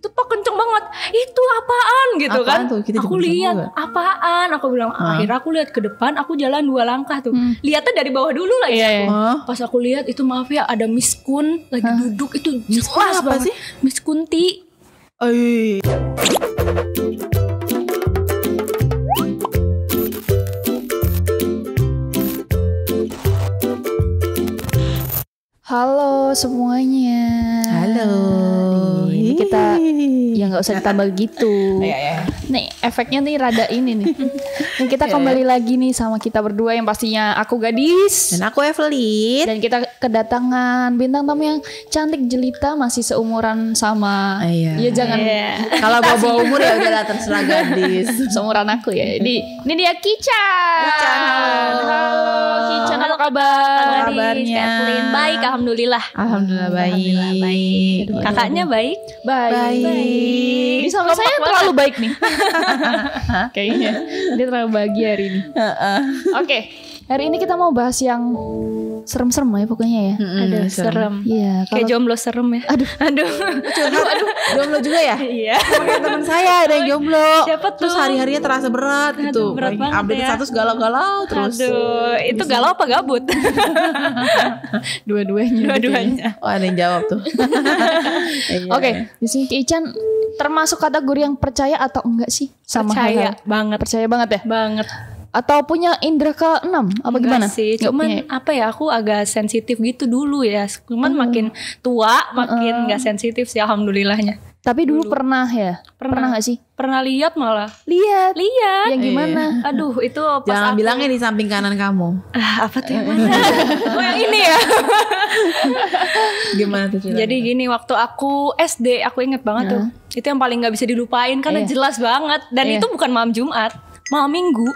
itu pak kenceng banget, itu apaan gitu Apaan kan. tuh? Kita Aku juga lihat juga. apaan, aku bilang akhirnya aku lihat ke depan, aku jalan 2 langkah tuh. Lihatnya dari bawah dulu lagi Iya, aku. Hah? Pas aku lihat itu maaf ya ada Miss Kun lagi duduk, itu Miss Kun jelas apa banget. sih? Miss Kunti. Halo semuanya. Halo. Ini kita ya nggak usah ditambah gitu. Iya. Nih efeknya nih rada ini nih. Dan kita kembali lagi nih sama kita berdua yang pastinya aku Gadis. Dan aku Evelyn. Dan kita kedatangan bintang tamu yang cantik jelita masih seumuran sama. Iya. Ya jangan Kalau bawa umur ya udahlah terserah Gadis. seumuran aku ya. Ini dia Kican. Kican, halo. Halo Kican, apa kabar? kabarnya? Evelyn baik, alhamdulillah. Alhamdulillah baik. Alhamdulillah baik. Kakaknya baik? Baik. Ini sama saya terlalu baik nih. Kayaknya dia terlalu bahagia hari ini. Oke, hari ini kita mau bahas yang serem-serem ya pokoknya ya. Aduh, serem. Iya, Kayak jomblo serem ya. Aduh. Jomblo juga ya? Iya. Kayak teman saya ada yang jomblo. Siapa tuh? Terus hari-harinya terasa berat gitu. berat banget Update ya. status galau-galau terus. Aduh, itu galau apa gabut? dua-duanya. Oh ada yang jawab tuh. Iya. Oke, di sini Ki Ican termasuk kategori yang percaya atau enggak sih sama Percaya hal-hal? banget. Percaya banget ya? Banget. Atau punya indera ke-6 apa Enggak gimana? sih, Nggak cuman punya. apa ya, aku agak sensitif gitu dulu ya. Cuman makin tua makin gak sensitif sih alhamdulillahnya. Tapi dulu pernah ya? Pernah gak sih? Pernah lihat malah. Lihat. Lihat. Yang gimana? Aduh, itu pas Jangan aku bilangnya di samping kanan kamu. apa tuh yang mana? Oh yang ini ya. Gimana tuh ceritanya? Jadi gini, waktu aku SD aku inget banget tuh. Itu yang paling gak bisa dilupain karena jelas banget. Dan itu bukan malam Jumat, malam Minggu.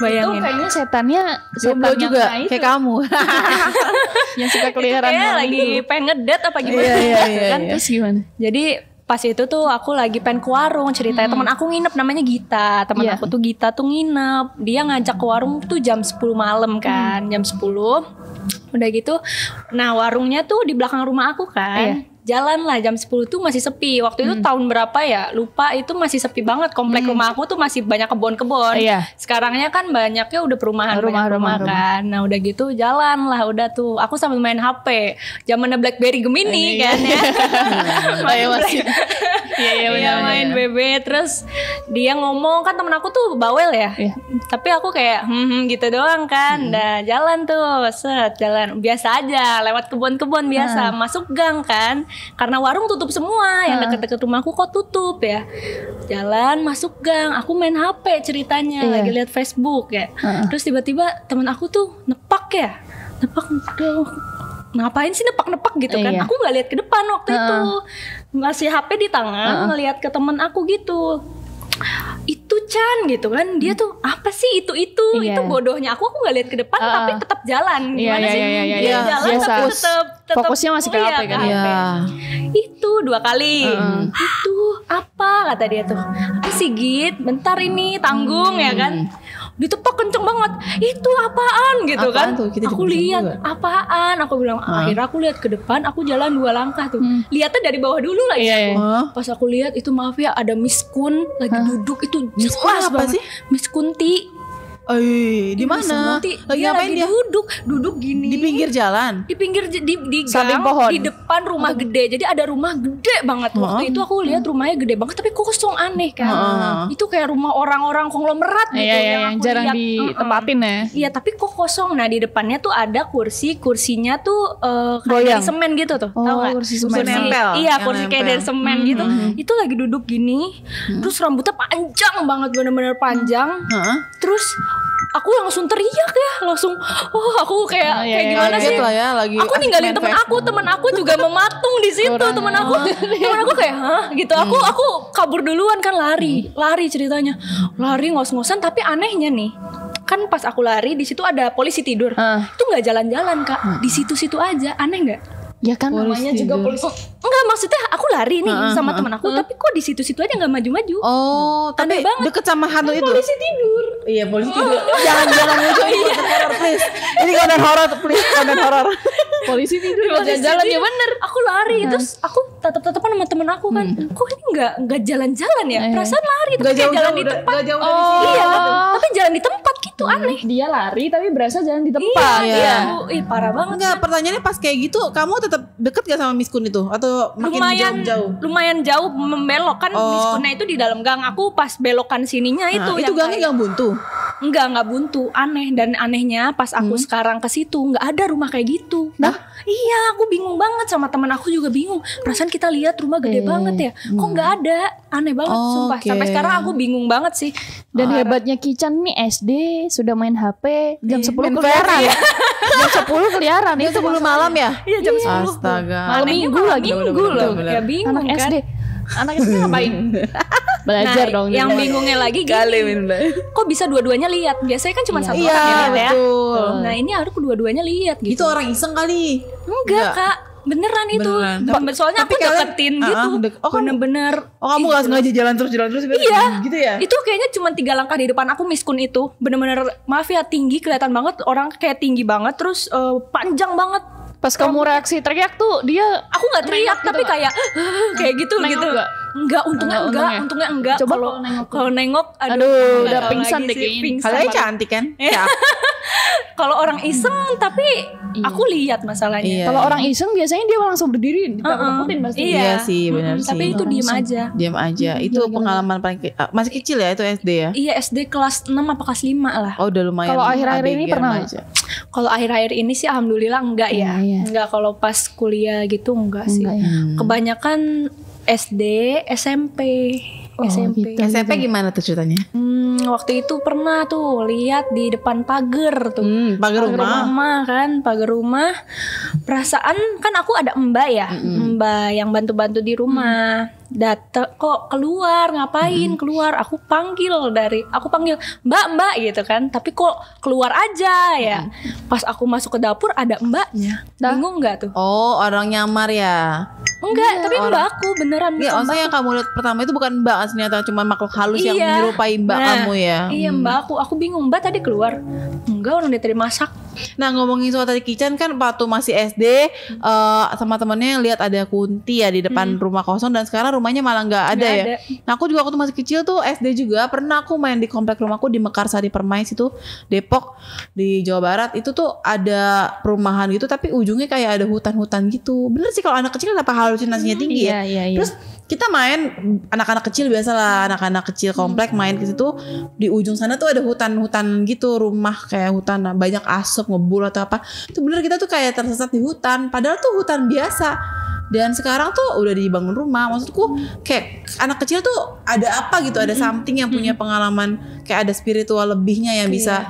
Itu Bayangin. kayaknya setannya jomblo juga yang kayak kamu. yang suka Itu keliaran kayak malam lagi minggu. pengen ngedet apa gimana kan. Terus gimana? Jadi pas itu tuh aku lagi pengen ke warung, ceritanya teman aku nginep namanya Gita. Teman Iya. aku tuh Gita tuh nginep. Dia ngajak ke warung tuh jam 10 malam kan, jam 10. Udah gitu. Nah, warungnya tuh di belakang rumah aku kan. Jalan lah jam 10 tuh masih sepi. Waktu itu tahun berapa ya? Lupa, itu masih sepi banget. Komplek rumah aku tuh masih banyak kebun-kebun. Iya. Sekarangnya kan banyaknya udah perumahan, banyak rumah kan. Nah, udah gitu jalan lah udah tuh. Aku sambil main HP. Zamannya BlackBerry Gemini kan ya. Iya, main BB. Terus dia ngomong, kan temen aku tuh bawel ya. Iya. Tapi aku kayak gitu doang kan. Nah, jalan tuh, set jalan biasa aja, lewat kebun-kebun biasa, masuk gang kan. Karena warung tutup semua, yang deket-deket rumahku kok tutup ya. Jalan masuk gang, aku main HP ceritanya, lagi lihat Facebook ya. Terus tiba-tiba temen aku tuh nepak ya. Nepak dong. Ngapain sih nepak-nepak gitu kan? Iya. Aku nggak lihat ke depan waktu itu, masih HP di tangan, ngelihat ke temen aku gitu. Itu Chan gitu kan, dia tuh apa sih itu Iya. itu bodohnya aku nggak lihat ke depan tapi tetap jalan. Iya, Gimana sih? iya. Dia jalan Biasa. tapi tetap Fokusnya masih ke HP kan? Iya. Itu 2 kali. Itu apa kata dia tuh? Apa sih Git? Bentar ini tanggung ya kan? Ditepak kenceng banget. Itu apaan gitu Apaan kan? tuh? Kita Aku juga lihat juga. apaan? Aku bilang akhirnya aku lihat ke depan, aku jalan 2 langkah tuh. Lihatnya dari bawah dulu lagi. Iya. Hah? Pas aku lihat itu maaf ya ada Miss Kun lagi duduk, itu Miss Kun jelas apa banget. sih? Miss Kunti. Di mana? Kunti. Lagi Dia ngapain lagi dia? duduk gini. Di pinggir jalan. Di pinggir di Samping gang, pohon. di depan rumah gede. Jadi ada rumah gede banget. Waktu itu aku lihat rumahnya gede banget tapi kosong, aneh kan. Itu kayak rumah orang-orang konglomerat gitu Yang aku jarang lihat. ditempatin ya. Iya, tapi kok kosong. Nah, di depannya tuh ada kursinya tuh kayak Goyang. dari semen gitu tuh. Tahu Oh, nggak? kursi semen. Nempel, Iya, yang kursi kayak nempel. dari semen gitu. Itu lagi duduk gini. Terus rambutnya panjang banget, bener-bener panjang. Terus aku langsung teriak ya, langsung aku kayak gimana Kaget sih? lah ya, lagi Aku asik ninggalin main temen aku juga mematung di situ. Temen aku kayak hah gitu. Aku kabur duluan kan, lari ceritanya. Lari ngos-ngosan, tapi anehnya nih. Kan pas aku lari di situ ada polisi tidur. Itu nggak jalan-jalan Kak. Di situ-situ aja. Aneh nggak? Ya kan namanya juga tidur. polisi. Enggak, maksudnya aku lari nih sama teman aku, tapi kok di situ-situ aja nggak maju-maju. Oh, tapi Aneh banget. deket sama hantu itu. Polisi tidur. Iya, polisi tidur. Jangan muncul ini konten horor please. Ini konten horor please, konten horor. Polisi tidur kalau Polisi jalan ya tidur. bener. Aku lari, terus aku tatap-tatapan sama temen aku kan. Kok ini nggak jalan-jalan ya? Perasaan lari, tapi Gak kayak jalan di jauh-jauh, tempat. gak jauh dari sini. Iya, tapi jalan di tempat gitu, aneh. Dia lari tapi berasa jalan di tempat. Iya. Iya, ih parah banget. Enggak, pertanyaannya pas kayak gitu, kamu tetap deket gak sama Miss Kun itu? Atau makin jauh? lumayan jauh membelok kan. Miskunnya itu di dalam gang, aku pas belokan sininya itu Nah, itu yang gangnya kayak- gang buntu. Enggak buntu, aneh. Dan anehnya pas aku sekarang ke situ nggak ada rumah kayak gitu. Nah, iya, aku bingung banget, sama teman aku juga bingung. Perasaan kita lihat rumah gede banget ya, kok nggak ada? Aneh banget, sumpah. Oke. Sampai sekarang aku bingung banget sih. Dan hebatnya Kican nih SD sudah main HP jam 10 main keliaran. VR ya? Jam 10 keliaran Itu sebelum malam ya? Iya, jam 10. Astaga. Malam Anehnya minggu malam lagi. Minggu Bener, loh. bener. Ya bingung Anak kan. SD. Anak SD ngapain? Belajar Nah, dong. yang dia. bingungnya lagi gini. Kok bisa dua-duanya lihat? Biasanya kan cuma satu Iya, orang yang lihat ya. betul. Nah, ini harus kedua-duanya lihat gitu. Itu orang iseng kali. Enggak, Kak. Beneran itu. Beneran. Soalnya Tapi aku kalian- deketin gitu. Oh, kamu- Bener-bener. Oh, kamu gak sengaja jalan terus Iya. gitu ya? Itu kayaknya cuma 3 langkah di depan aku Miss Kun itu. Bener-bener, maaf ya, tinggi, kelihatan banget. Orang kayak tinggi banget, terus panjang banget. Pas kamu reaksi teriak tuh dia Aku nggak teriak, Nengok tapi gitu kayak kayak gitu Nengok gitu. nggak? Enggak, untungnya Enggak, enggak, untungnya. untungnya enggak. Coba Kalau kalau nengok. kalau nengok, Aduh, nggak udah tahu pingsan lagi deh sih, kayaknya. pingsan Kalian banget. cantik kan? Ya. Kalau orang iseng, tapi aku lihat masalahnya. Iya. kalau orang iseng biasanya dia langsung berdiri ditakut-takutin pasti. Iya. Iya sih, benar sih. Tapi itu diem aja. Diam aja. Itu pengalaman paling masih kecil ya itu SD ya? Iya, SD kelas 6 apa kelas 5 lah. Oh, udah lumayan. Kalau akhir-akhir ini ABG pernah remaja. Kalau akhir-akhir ini sih alhamdulillah enggak ya. Iya. Enggak, kalau pas kuliah gitu enggak sih. Enggak ya. Kebanyakan SD, SMP. SMP. gitu. SMP gimana tuh ceritanya? Waktu itu pernah tuh lihat di depan pagar tuh. Pagar rumah. Pagar rumah. Perasaan kan aku ada mbak ya, mbak yang bantu-bantu di rumah. Datang kok keluar, ngapain keluar? Aku panggil mbak gitu kan, tapi kok keluar aja ya. Pas aku masuk ke dapur ada mbaknya. Bingung nggak tuh? Oh, orang nyamar ya? Enggak, tapi mbak aku beneran. Iya, bukan maksudnya yang kamu lihat pertama itu bukan mbak aslinya, atau cuma makhluk halus yang Iya. menyerupai mbak Nah, kamu ya? Iya, mbak aku bingung, mbak tadi keluar. Enggak, orang dia tadi masak. Nah, ngomongin soal tadi Kican kan waktu masih SD sama temennya lihat ada kunti ya di depan rumah kosong, dan sekarang rumahnya malah nggak ada Nggak ya. ada. Nah, aku juga waktu masih kecil tuh SD juga pernah aku main di komplek rumahku di Mekarsari Permais itu Depok di Jawa Barat. Itu tuh ada perumahan gitu tapi ujungnya kayak ada hutan-hutan gitu. Bener sih, kalau anak kecil kenapa halusinasinya tinggi ya? Iya. Terus kita main, anak-anak kecil biasalah, anak-anak kecil komplek main ke situ, di ujung sana tuh ada hutan-hutan gitu, rumah kayak hutan, banyak asap ngebul atau apa. Itu bener, kita tuh kayak tersesat di hutan, padahal tuh hutan biasa. Dan sekarang tuh udah dibangun rumah. Maksudku kayak anak kecil tuh ada apa gitu, ada something yang punya pengalaman, kayak ada spiritual lebihnya yang bisa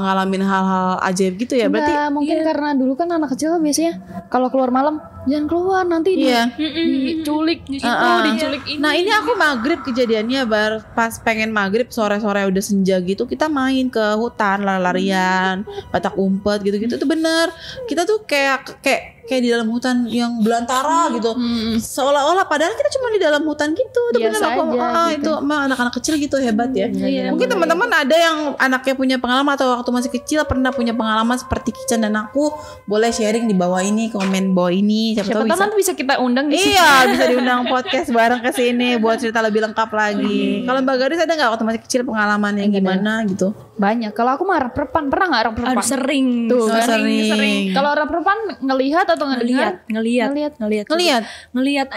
ngalamin hal-hal ajaib gitu ya. Berarti Enggak, mungkin karena dulu kan anak kecil biasanya kalau keluar malam jangan keluar nanti iya. diculik di situ, diculik ini. Nah, ini aku maghrib kejadiannya, pas pengen maghrib sore-sore udah senja gitu, kita main ke hutan, lari-larian, batak umpet gitu-gitu. Itu bener, kita tuh kayak di dalam hutan yang belantara gitu, seolah-olah padahal kita cuma di dalam hutan gitu. Itu bener, Biasa aku aja gitu. itu emang anak-anak kecil gitu hebat ya. Iya, Mungkin teman-teman ada yang anaknya punya pengalaman atau waktu masih kecil pernah punya pengalaman seperti Kican dan aku, boleh sharing di bawah ini, komen bawah ini, siapa tahu Siapa tahu bisa. nanti bisa kita undang di sini. Iya, bisa diundang podcast bareng ke sini buat cerita lebih lengkap lagi. Kalau Mbak Gadis ada nggak waktu masih kecil pengalaman yang gimana gitu? Banyak. Kalau aku mah reprepan, pernah nggak reprepan? Aduh, sering. Tuh, sering. Kalau reprepan ngelihat atau ngedengar? Ngelihat. Ngelihat.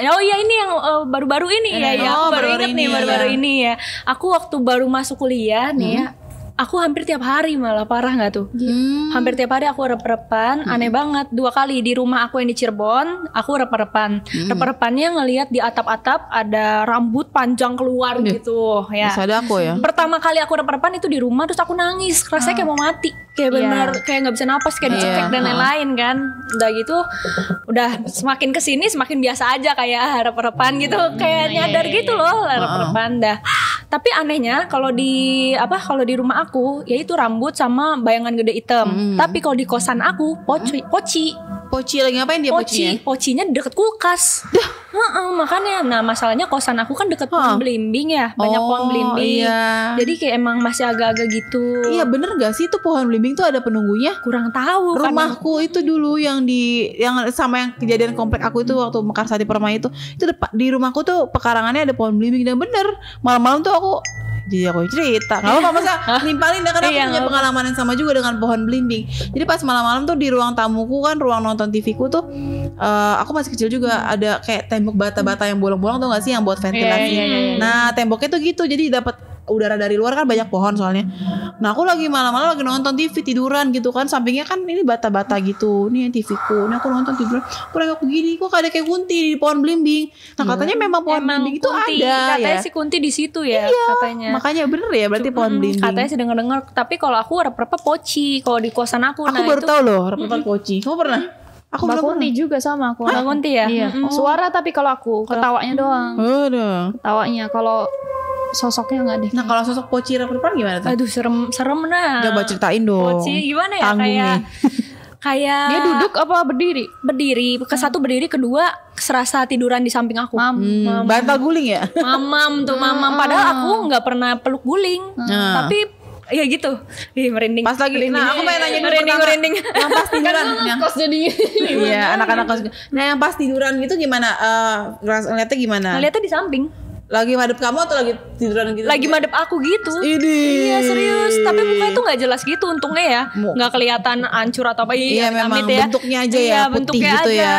Oh iya, ini yang baru-baru ini ya. Oh, Aku baru baru-baru inget ini, nih, baru-baru ya. ini ya. Aku waktu baru masuk kuliah nih ya. Aku hampir tiap hari, malah parah nggak tuh? Hampir tiap hari aku rep-repan, aneh banget. 2 kali di rumah aku yang di Cirebon, aku rep-repan. Rep-repannya ngelihat di atap-atap ada rambut panjang keluar gitu ya. Bisa ada aku ya. Pertama kali aku rep-repan itu di rumah, terus aku nangis, rasanya kayak mau mati, kayak bener kayak nggak bisa napas, kayak dicekek dan lain-lain kan. Udah gitu, udah semakin kesini semakin biasa aja, kayak rep-repan gitu, kayak nyadar gitu loh rep-repan dah. Tapi anehnya kalau di rumah aku, yaitu rambut sama bayangan gede hitam. Tapi kalau di kosan aku poci. Poci lagi ngapain dia pocinya? Pocinya deket kulkas. Makanya. Nah masalahnya kosan aku kan deket pohon belimbing ya, banyak pohon belimbing. Iya. Jadi kayak emang masih agak-agak gitu. Iya bener gak sih itu pohon belimbing tuh ada penunggunya? Kurang tahu. Rumahku itu dulu yang sama yang kejadian komplek aku itu waktu Mekarsari Permai itu di rumahku tuh pekarangannya ada pohon belimbing dan bener malam-malam tuh aku cerita. Kalau masa nimpalin dah karena aku punya pengalaman yang sama juga dengan pohon belimbing. Jadi pas malam-malam tuh di ruang tamuku kan, ruang nonton TV ku tuh aku masih kecil juga ada kayak tembok bata-bata yang bolong-bolong tuh gak sih yang buat ventilasi. Nah temboknya tuh gitu jadi dapat udara dari luar kan banyak pohon soalnya. Nah aku lagi malam-malam lagi nonton TV tiduran gitu kan, sampingnya kan ini bata-bata gitu. Nih TV ku, ini aku nonton tiduran. Aku nengok begini, kok ada kayak kunti di pohon belimbing. Nah katanya memang pohon belimbing itu ada katanya ya. si kunti di situ ya katanya. Makanya bener ya berarti pohon belimbing. Katanya sih denger-denger. Tapi kalau aku rep-repnya poci kalau di kosan aku. Aku baru tahu loh rep-repan poci. Kamu pernah? Aku Mbak Kunti juga sama aku. Mbak Kunti ya? Iya. Suara tapi kalau aku ketawanya doang. Ketawanya kalau sosoknya enggak deh. Nah kalau sosok poci rep-repan gimana tuh? Aduh serem nah. Coba ceritain dong. Poci gimana ya? Tanggungnya. Kayak Dia duduk apa berdiri? Berdiri. Ke satu berdiri, kedua serasa tiduran di samping aku. Bantal guling ya? Mamam. Padahal aku nggak pernah peluk guling. Tapi ya gitu. Merinding. Pas lagi aku pengen nanya dulu merinding. Yang pas tiduran yang Kos jadinya. Iya anak-anak kos. Nah yang pas tiduran gitu gimana? Ngeliatnya gimana? Ngeliatnya di samping. Lagi madep kamu atau lagi tiduran gitu? Lagi madep aku gitu. Iya serius. Tapi mukanya tuh gak jelas gitu untungnya ya. Gak kelihatan hancur atau apa. Iya memang ya. Bentuknya aja ya putih bentuknya gitu aja. ya.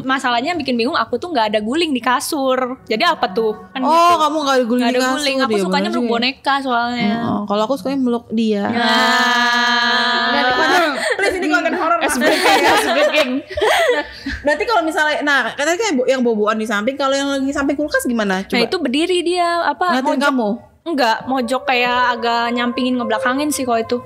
Masalahnya yang bikin bingung aku tuh gak ada guling di kasur. Jadi apa tuh? Kan oh gitu. Kamu gak ada guling gak di ada kasur. Guling. Aku sukanya meluk boneka soalnya. Kalau aku sukanya meluk dia. Please ini konten horor. Breaking. Berarti kalau misalnya, nah katanya kan yang boboan di samping, kalau yang lagi samping kulkas gimana? Coba. Nah itu berdiri dia apa? Ngeliatin kamu? Enggak, mojok kayak agak nyampingin ngebelakangin sih kalau itu.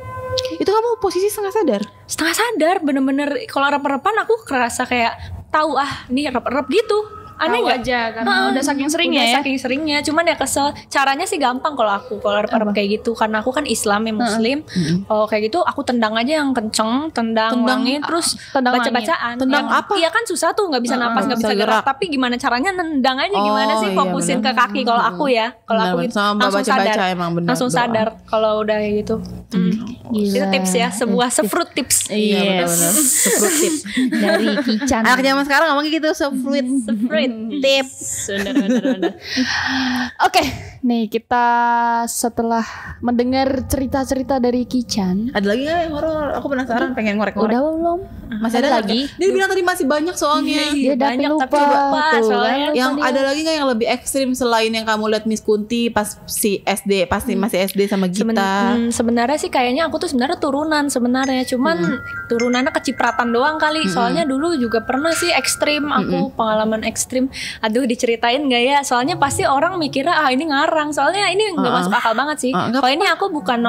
Itu kamu posisi setengah sadar? Setengah sadar, bener-bener kalau rep-repan aku kerasa kayak tahu ini rep-rep gitu. Aneh Tahu nggak? aja karena udah saking seringnya ya. Saking seringnya, cuman ya kesel. Caranya sih gampang kalau rep-rep kayak gitu, karena aku kan Islam ya Muslim. Kalau kayak gitu aku tendang aja yang kenceng, tendang langit, terus tendang baca-bacaan. Tendang yang, apa? Iya kan susah tuh, nggak bisa napas, nggak bisa gerak. Tapi gimana caranya nendang aja gimana sih? Fokusin ke kaki. Kalau aku ya, kalau aku gitu langsung sadar. Langsung sadar kalau udah kayak gitu. Itu tips ya, sebuah sefruit tips. Iya benar-benar. Sefruit tips dari Kican. Anak zaman sekarang ngomong gitu sefruit tips. Bener. Oke, nih kita setelah mendengar cerita-cerita dari Kican. Ada lagi nggak yang horor? Aku penasaran, pengen ngorek-ngorek. Udah belum? Masih ada lagi? Dia bilang tadi masih banyak soalnya. Dia banyak lupa, tapi lupa tuh, soalnya. kan? Yang ada lagi nggak yang lebih ekstrim selain yang kamu lihat Miss Kunti pas si SD, pasti masih SD sama Gita? Sebenarnya sih kayaknya aku tuh sebenarnya turunan sebenarnya, cuman turunannya kecipratan doang kali. Soalnya dulu juga pernah sih ekstrim aku, pengalaman ekstrim. Aduh diceritain nggak ya? Soalnya pasti orang mikirnya ini ngarang. Soalnya ini nggak masuk akal banget sih. Kalau ini aku bukan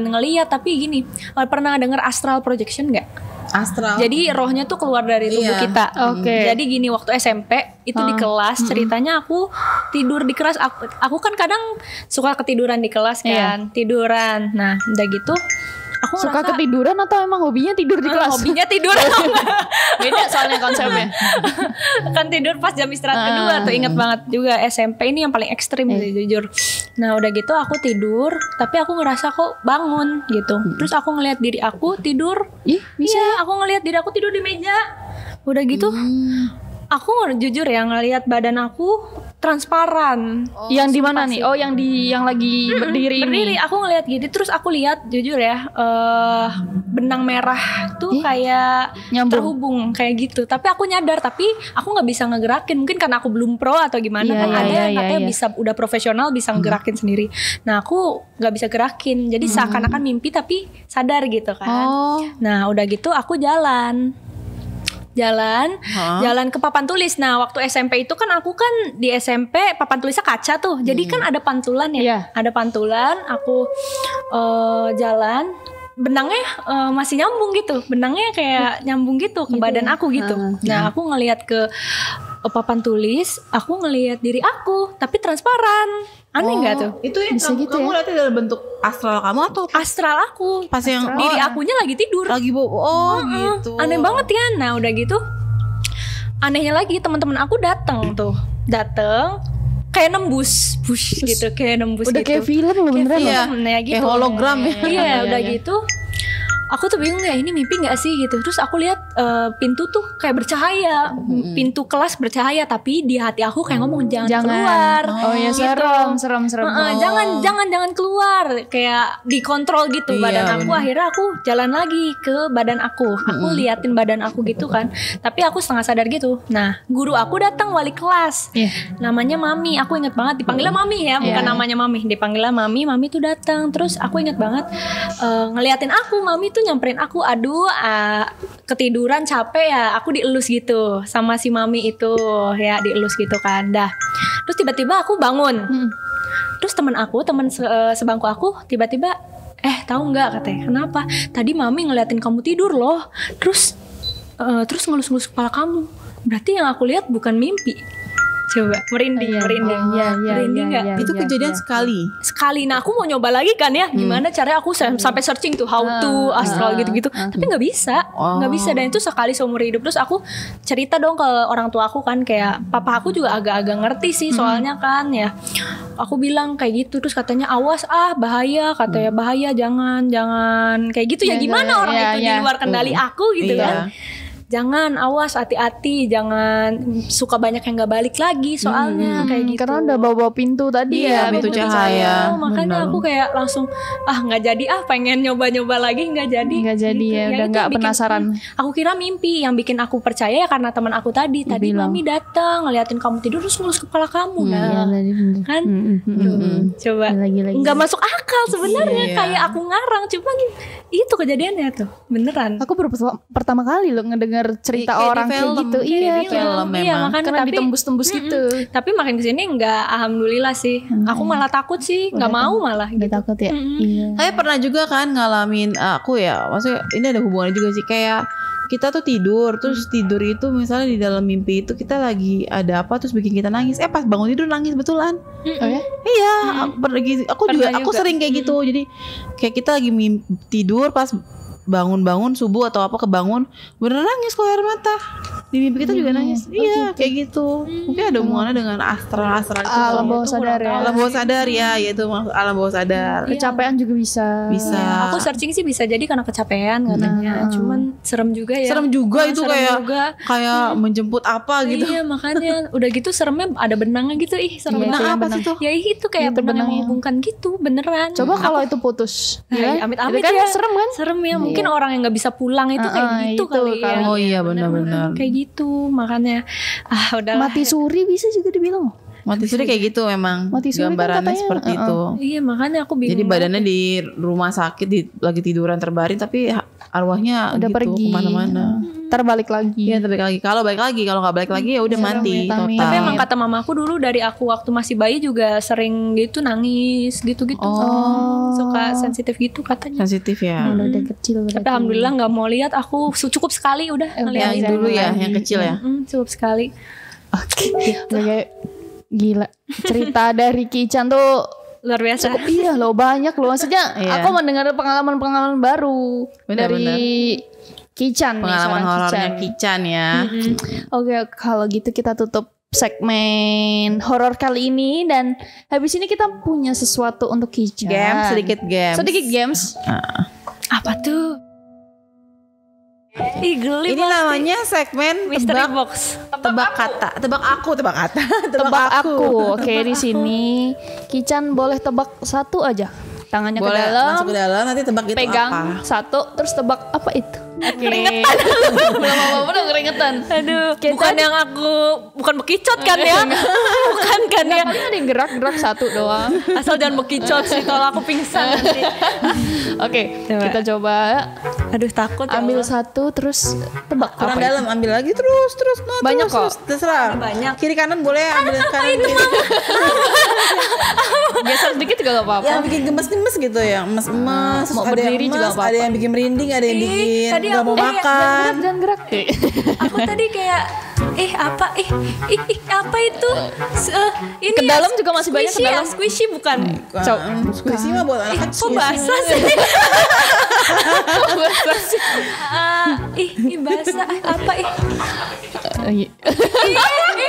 ngelihat tapi gini. Pernah denger astral projection nggak? Astral. Jadi rohnya tuh keluar dari tubuh kita. Oke. Jadi gini waktu SMP itu di kelas ceritanya aku tidur di kelas. Aku kan kadang suka ketiduran di kelas kan. Tiduran. Nah udah gitu aku Suka ngerasa, ketiduran atau emang hobinya tidur di kelas? hobinya tidur. Beda soalnya konsepnya. Kan tidur pas jam istirahat kedua tuh, inget banget juga SMP ini yang paling ekstrim sih jujur. Nah udah gitu aku tidur tapi aku ngerasa kok bangun gitu. Terus aku ngelihat diri aku tidur. Iya aku ngelihat diri aku tidur di meja. Udah gitu aku jujur ya ngelihat badan aku transparan. Yang di mana nih? Oh, yang lagi berdiri ini. Aku ngelihat gitu, terus aku lihat jujur ya benang merah tuh kayak nyambung. terhubung kayak gitu. Tapi aku nyadar, tapi aku nggak bisa ngegerakin. Mungkin karena aku belum pro atau gimana. Kan ada yang katanya bisa udah profesional bisa ngegerakin sendiri. Nah aku nggak bisa gerakin. Jadi seakan-akan mimpi tapi sadar gitu kan. Nah udah gitu aku jalan ke papan tulis. Nah waktu SMP itu kan aku kan di SMP papan tulisnya kaca tuh, jadi kan ada pantulan ya, ada pantulan. Aku jalan, benangnya masih nyambung gitu, benangnya kayak nyambung gitu ke badan aku gitu. Nah aku ngelihat ke papan tulis, aku ngelihat diri aku tapi transparan. Aneh nggak tuh? Itu yang Bisa gitu kamu ya? lihatnya dalam bentuk astral kamu atau Astral aku. pas yang Diri akunya lagi tidur. lagi gitu. Aneh banget ya. Nah udah gitu, anehnya lagi teman-teman aku datang kayak nembus, push gitu, kayak nembus Udah gitu. kayak film loh beneran. Iya. Ya gitu. Kayak hologram ya. Iya, udah gitu. Aku tuh bingung ya, ini mimpi nggak sih gitu. Terus aku lihat pintu tuh kayak bercahaya, pintu kelas bercahaya, tapi di hati aku kayak ngomong jangan keluar. Oh ya gitu. serem. Jangan keluar, kayak dikontrol gitu Iya, badan aku. bener. Akhirnya aku jalan lagi ke badan aku liatin badan aku gitu kan, tapi aku setengah sadar gitu. Nah guru aku datang wali kelas, Iya. namanya Mami. Aku inget banget dipanggilnya Mami ya, bukan Iya. namanya Mami, dipanggilnya Mami. Mami tuh datang, terus aku inget banget ngeliatin aku. Mami tuh nyamperin aku, aduh ketiduran capek ya, aku dielus gitu sama si Mami itu ya, dielus gitu kan. Dah terus tiba-tiba aku bangun. Terus teman sebangku aku tiba-tiba tahu nggak, katanya, kenapa tadi Mami ngeliatin kamu tidur loh, terus ngelus-ngelus kepala kamu. Berarti yang aku lihat bukan mimpi. Coba merinding. Merinding nggak? Itu kejadian sekali. Nah aku mau nyoba lagi kan ya, gimana caranya aku sampai searching tuh how to astral gitu-gitu, tapi nggak bisa. Dan itu sekali seumur hidup. Terus aku cerita dong ke orang tua aku kan, kayak papa aku juga agak-agak ngerti sih soalnya kan ya. Aku bilang kayak gitu, terus katanya awas bahaya, katanya bahaya, jangan kayak gitu ya. Gimana orang itu di luar kendali aku gitu kan. Jangan, awas, hati-hati, jangan suka banyak yang nggak balik lagi soalnya kayak gitu. Karena udah bawa pintu tadi ya, pintu cahaya. Makanya aku kayak langsung nggak jadi, pengen nyoba-nyoba lagi, nggak jadi. Nggak jadi ya, udah itu nggak bikin- penasaran. Aku kira mimpi, yang bikin aku percaya ya karena teman aku tadi Bilang. Mami datang ngeliatin kamu tidur terus ngelus kepala kamu. Iya, tadi bener. Kan coba Lagi-lagi. nggak masuk akal sebenarnya. Iya. Kayak aku ngarang, cuman itu kejadiannya tuh beneran. Aku baru pertama kali loh ngedengar cerita Kayak di orang kayak film, gitu. kayak Iya, di film Iya, memang. makanya karena tapi ditembus-tembus gitu. tapi makin kesini nggak, alhamdulillah sih. Aku malah takut sih, nggak mau malah Udah gitu. takut ya. Iya. Saya pernah juga kan ngalamin, aku ya, maksudnya ini ada hubungannya juga sih, kayak kita tuh tidur, terus tidur itu misalnya di dalam mimpi itu kita lagi ada apa terus bikin kita nangis. Pas bangun tidur nangis betulan. Oh ya? Iya, aku Pernah juga juga. sering kayak gitu. Jadi kayak kita lagi tidur, pas bangun subuh atau apa kebangun bener nangis kok air mata. Di mimpi kita juga nangis. Iya, kayak gitu. Mungkin ada hubungannya dengan astral itu. Alam bawah sadar ya. Alam bawah sadar ya, yaitu alam bawah sadar. Kecapean juga bisa. Bisa. Aku searching sih bisa jadi karena kecapean katanya. Cuman serem juga ya. Serem juga itu, serem kayak juga. kayak menjemput apa gitu. Iya makanya udah gitu seremnya ada benangnya gitu, serem Iya, banget. Benang apa sih tuh? Ya itu kayak Itu benang yang benangnya. menghubungkan gitu, beneran. Coba kalau itu putus. Nah, Ya? amit-amit Itu kan ya. serem kan? Serem ya, mungkin orang yang nggak bisa pulang itu kayak gitu itu kali ya. Oh iya benar-benar. Kayak gitu, makanya udahlah. Mati suri bisa juga dibilang. Mati suri kayak gitu memang. Mati suri kan Gambarannya katanya, seperti itu. Iya makanya aku bingung. Jadi badannya di rumah sakit lagi tiduran terbaring tapi arwahnya Udah gitu pergi. kemana-mana. Terbalik lagi. Iya terbalik lagi. Kalau balik lagi, kalau nggak balik lagi ya udah mati ya, Tami. total. Tapi emang kata mamaku dulu dari aku waktu masih bayi juga sering gitu nangis gitu-gitu. Suka sensitif gitu katanya. Sensitif ya. Udah kecil berarti. Tapi alhamdulillah nggak mau lihat, aku cukup sekali udah ngeliat. Yang dulu ya, yang kecil ya. Cukup sekali. Oke. Kayak gila. Cerita dari Kican tuh Luar biasa. iya loh, banyak loh. Maksudnya Iya. aku mendengar pengalaman-pengalaman baru Benar-benar. dari Kican nih, Pengalaman seorang horornya Kican ya. Oke, kalau gitu kita tutup segmen horor kali ini, dan habis ini kita punya sesuatu untuk Kican. Sedikit games. Sedikit games. Apa tuh? Ih geli Ini pasti. namanya segmen Mystery tebak box. tebak kata. Tebak kata. Tebak aku. Oke, di sini Kican boleh tebak satu aja. Tangannya Boleh ke dalam. masuk ke dalam, nanti tebak itu Pegang apa. satu, terus tebak apa itu. Keringetan. Belum apa-apa dong, keringetan. Aduh, Kayak bukan tadi- yang aku bukan bekicot kan ya? Bukan kan ya? Paling ada yang gerak-gerak satu doang. Asal jangan bekicot sih, kalau aku pingsan nanti. Oke, Coba. kita coba Aduh takut. ya ambil Allah. satu, terus tebak Kurang apa itu. dalam, ambil lagi terus. No, Banyak terus, kok. Terserah. Banyak. Kiri kanan boleh, ambil kanan kiri. Geser sedikit juga gak apa-apa. Yang bikin gemes-gemes gitu ya, emas-emas. Mau Ada yang berdiri juga emas, apa-apa. ada yang bikin merinding, ada yang Ih, bikin tadi nggak aku mau kayak makan. Jangan gerak. Aku tadi kayak apa? Apa itu? Ini Ke dalam juga masih banyak ke squishy dalam. squishy bukan? Squishy mah buat anak Kok kecil. basah sih? Basah. Apa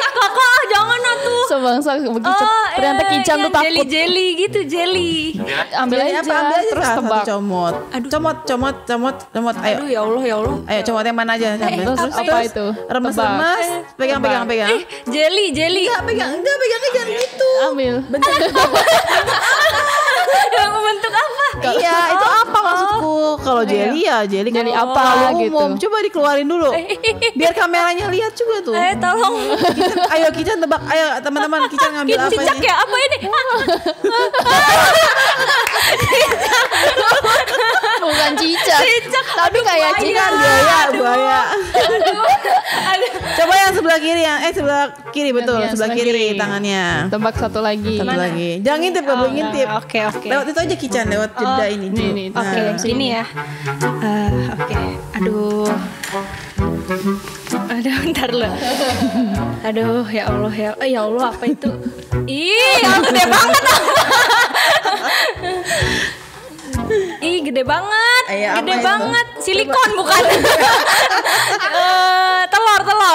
kakak jangan atuh. Sebangsa begitu. Ternyata Kican tuh takut. Jelly gitu, jelly. Ambil Jadi aja, apa, ambil aja terus salah satu tebak. comot. Comot. Ayo. Aduh ya Allah. Ayo comot yang mana aja. Terus apa itu? Remes-remes. Pegang. Jelly. Enggak pegang jangan gitu. Ambil. Yang membentuk apa? Iya, itu apa maksudku? Kalau jelly ya jelly Jelly kan apa terlalu gitu. umum. Coba dikeluarin dulu. Biar kameranya lihat juga tuh. Tolong. Ayo Kican tebak. Ayo teman-teman Kican ngambil apa Cicak ini? ya? Apa ini? Bukan cicak. Tapi kayak Kican cicak. buaya. Coba yang sebelah kiri sebelah kiri betul, Yang sebelah sebelah kiri kiri. tangannya. Tebak satu lagi. Satu lagi. Jangan ngintip, gak boleh ngintip. Oke. Lewat itu aja Kican, lewat jeda ini. nih, dulu. nih. Oke, Nah. gini ya. Oke. Aduh, bentar loh. Aduh, ya Allah apa itu? Gede banget. Gede banget. Apa Gede itu? banget. Silikon bukan?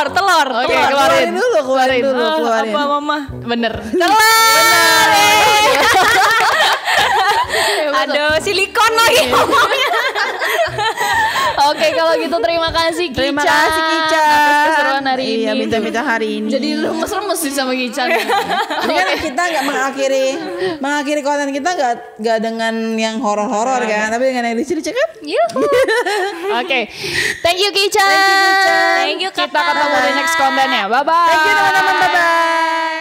Telur. Oke, Telur. keluarin. Keluarin dulu. Apa mama? Bener. Telur. Aduh, silikon lagi ngomongnya. Oke, kalau gitu terima kasih Kican. Terima kasih Kican. Atas keseruan hari ini. Iya, minta hari ini. Jadi remes-remes sih sama Kican. Ini kan kita nggak mengakhiri konten kita nggak dengan yang horor-horor kan, tapi dengan yang lucu-lucu kan. Oke. Thank you Kican. Thank you, Kita Kakak. ketemu di next kontennya. Bye bye. Thank you teman-teman, bye bye.